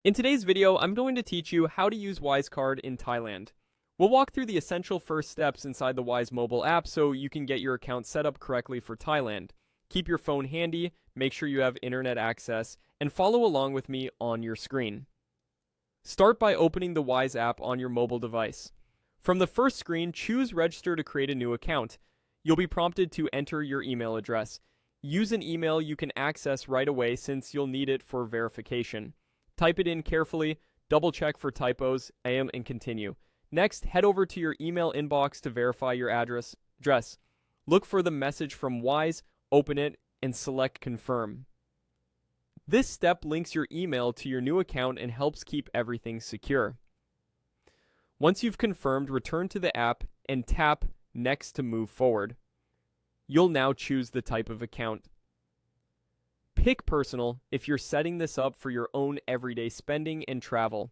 In today's video, I'm going to teach you how to use Wise Card in Thailand. We'll walk through the essential first steps inside the Wise mobile app so you can get your account set up correctly for Thailand. Keep your phone handy, make sure you have internet access, and follow along with me on your screen. Start by opening the Wise app on your mobile device. From the first screen, choose Register to create a new account. You'll be prompted to enter your email address. Use an email you can access right away since you'll need it for verification. Type it in carefully, double check for typos, and continue. Next, head over to your email inbox to verify your address. Look for the message from Wise, open it, and select Confirm. This step links your email to your new account and helps keep everything secure. Once you've confirmed, return to the app and tap Next to move forward. You'll now choose the type of account. Pick personal if you're setting this up for your own everyday spending and travel.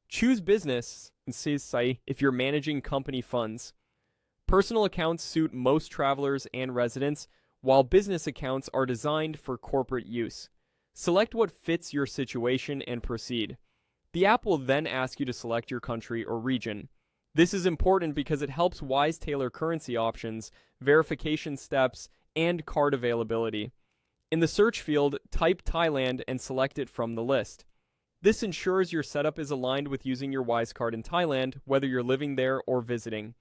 Choose business if you're managing company funds. Personal accounts suit most travelers and residents, while business accounts are designed for corporate use. Select what fits your situation and proceed. The app will then ask you to select your country or region. This is important because it helps Wise tailor currency options, verification steps, and card availability. In the search field, type Thailand and select it from the list. This ensures your setup is aligned with using your Wise card in Thailand, whether you're living there or visiting.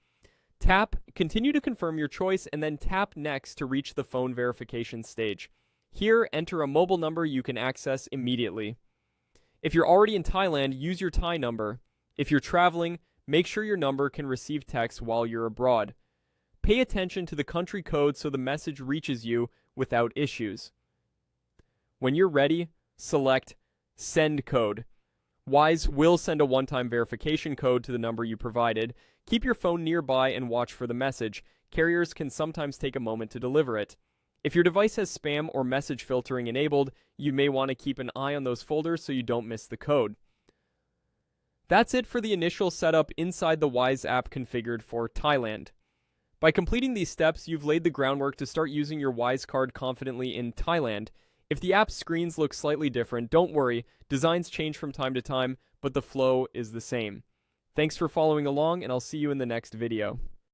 Tap Continue to confirm your choice and then tap Next to reach the phone verification stage. Here, enter a mobile number you can access immediately. If you're already in Thailand, use your Thai number. If you're traveling, make sure your number can receive text while you're abroad. Pay attention to the country code so the message reaches you without issues. When you're ready, select Send Code. Wise will send a one-time verification code to the number you provided. Keep your phone nearby and watch for the message. Carriers can sometimes take a moment to deliver it. If your device has spam or message filtering enabled, you may want to keep an eye on those folders so you don't miss the code. That's it for the initial setup inside the Wise app configured for Thailand. By completing these steps, you've laid the groundwork to start using your Wise card confidently in Thailand. If the app's screens look slightly different, don't worry, designs change from time to time, but the flow is the same. Thanks for following along, and I'll see you in the next video.